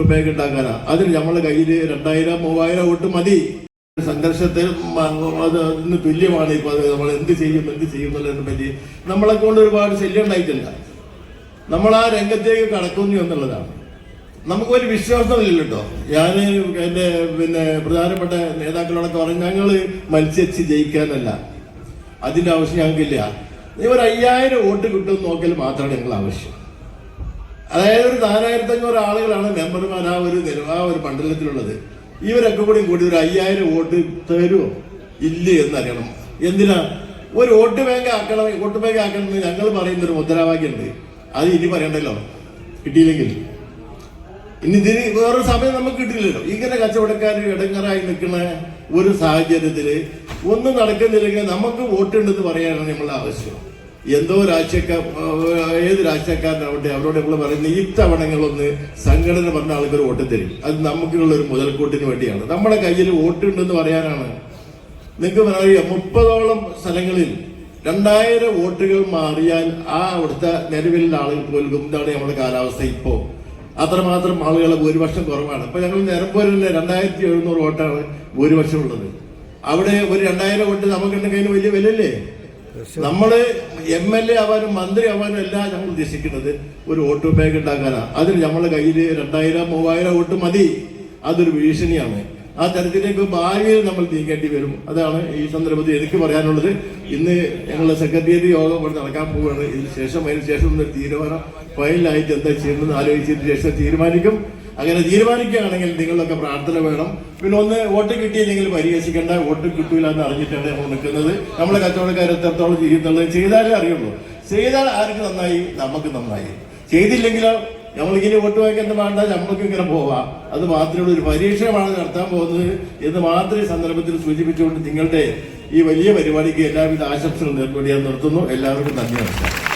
Bag ഉണ്ടാക്കാനാ. അതിന് നമ്മളെ കയ്യിൽ 2000-3000 വോട്ട് മതി. സംഘർഷത്തിൽ അതിന് തുല്യമാണ്. ഇപ്പൊ നമ്മൾ എന്ത് ചെയ്യും എന്നുള്ളതിനെ പറ്റി നമ്മളെ കൊണ്ട് ഒരുപാട് ശല്യം ഉണ്ടായിട്ടില്ല. നമ്മൾ ആ രംഗത്തേക്ക് കടക്കുന്നു എന്നുള്ളതാണ്. നമുക്കൊരു വിശ്വാസമില്ല കേട്ടോ. ഞാൻ എന്റെ പ്രധാനപ്പെട്ട നേതാക്കളോടൊക്കെ പറഞ്ഞു, ഞങ്ങള് മത്സരിച്ച് ജയിക്കാനല്ല, അതിന്റെ ആവശ്യം ഞങ്ങൾക്കില്ല. ഒരു 5000 വോട്ട് കിട്ടുമെന്ന് നോക്കൽ മാത്രമാണ് ഞങ്ങൾ ആവശ്യം. അതായത് ഒരു 4500 ആളുകളാണ് മെമ്പർമാർ ആ ഒരു മണ്ഡലത്തിലുള്ളത്. ഇവരൊക്കെ കൂടി ഒരു 5000 വോട്ട് തരുമോ ഇല്ലേ എന്നറിയണം. എന്തിനാ ഒരു വോട്ട് ബാങ്ക് ആക്കണം എന്ന് ഞങ്ങൾ പറയുന്നൊരു മുദ്രാവാക്യമുണ്ട്. അത് ഇനി പറയണ്ടല്ലോ, കിട്ടിയില്ലെങ്കിൽ. ഇനി ഇതിന് വേറൊരു സമയം നമുക്ക് കിട്ടില്ലല്ലോ. ഇങ്ങനെ കച്ചവടക്കാർ ഇടങ്ങറായി നിൽക്കുന്ന ഒരു സാഹചര്യത്തില് ഒന്നും നടക്കുന്നില്ലെങ്കിൽ നമുക്ക് വോട്ടുണ്ടെന്ന് പറയാനാണ് നമ്മളുടെ ആവശ്യം. ഏത് രാഷ്ട്രീയക്കാരനാവട്ടെ അവരോട് നമ്മൾ പറയുന്നത് ഇത്തവണങ്ങളൊന്ന് സംഘടന പറഞ്ഞ ആൾക്കാർ വോട്ട് തരും. അത് നമുക്കുള്ള ഒരു മുതൽക്കൂട്ടിന് വേണ്ടിയാണ്. നമ്മുടെ കയ്യിൽ വോട്ടുണ്ടെന്ന് പറയാനാണ്. നിങ്ങൾക്ക് പറയാം, 30ഓളം സ്ഥലങ്ങളിൽ 2000 വോട്ടുകൾ മാറിയാൽ ആ അവിടുത്തെ നിലവിലുള്ള ആളുകൾ പോലും എന്താണ് നമ്മുടെ കാലാവസ്ഥ. ഇപ്പോ അത്രമാത്രം ആളുകളെ ഭൂരിപക്ഷം കുറവാണ്. ഇപ്പൊ ഞങ്ങൾ നിലമ്പൂരിലെ 2700 വോട്ടാണ് ഭൂരിപക്ഷം ഉള്ളത്. അവിടെ ഒരു 2000 വോട്ട് നമുക്കുണ്ടെങ്കിൽ അതിന് വലിയ വിലയല്ലേ. നമ്മള് MLA ആവാനും മന്ത്രി ആവാനും എല്ലാം ഞങ്ങൾ ഉദ്ദേശിക്കുന്നത് ഒരു വോട്ട് ബാഗ് ഉണ്ടാക്കാനാ. അതിന് നമ്മളെ കയ്യിൽ 2000-3000 വോട്ട് മതി. അതൊരു ഭീഷണിയാണ്. ആ തരത്തിലേക്ക് ഭാവിയിൽ നമ്മൾ നീങ്ങേണ്ടി വരും. അതാണ് ഈ സന്ദർഭത്തിൽ എനിക്ക് പറയാനുള്ളത്. ഇന്ന് ഞങ്ങളുടെ സെക്രട്ടേറിയറ്റ് യോഗം ഇവിടെ നടക്കാൻ പോവുകയാണ്. അതിന് ശേഷം ഒരു തീരുമാനം ഫൈനലായിട്ട് എന്താ ചെയ്യുന്നതെന്ന് ആലോചിച്ചതിന് ശേഷം തീരുമാനിക്കും. അങ്ങനെ തീരുമാനിക്കുകയാണെങ്കിൽ നിങ്ങളൊക്കെ പ്രാർത്ഥന വേണം. പിന്നെ ഒന്ന് വോട്ട് കിട്ടിയില്ലെങ്കിൽ പരിഹസിക്കേണ്ട, വോട്ട് കിട്ടൂല എന്ന് അറിഞ്ഞിട്ടാണ് നമ്മൾ നിൽക്കുന്നത്. നമ്മളെ കച്ചവടക്കാർ എത്രത്തോളം ചെയ്യുന്നുള്ളത് ചെയ്താലേ അറിയുള്ളൂ. ചെയ്താൽ ആർക്ക് നന്നായി, നമുക്ക് നന്നായി. ചെയ്തില്ലെങ്കിലോ നമ്മളിങ്ങനെ വോട്ട് വാങ്ങിക്കാൻ വേണ്ട, നമ്മൾക്ക് ഇങ്ങനെ പോവാം. അത് മാത്രമേ ഒരു പരീക്ഷണമാണ് നടത്താൻ പോകുന്നത് എന്ന് മാത്രം ഈ സന്ദർഭത്തിൽ സൂചിപ്പിച്ചുകൊണ്ട് നിങ്ങളുടെ ഈ വലിയ പരിപാടിക്ക് എല്ലാവിധ ആശംസകൾ നേർക്കൊടിയാൻ നിർത്തുന്നു. എല്ലാവർക്കും നന്ദി. നമസ്കാരം.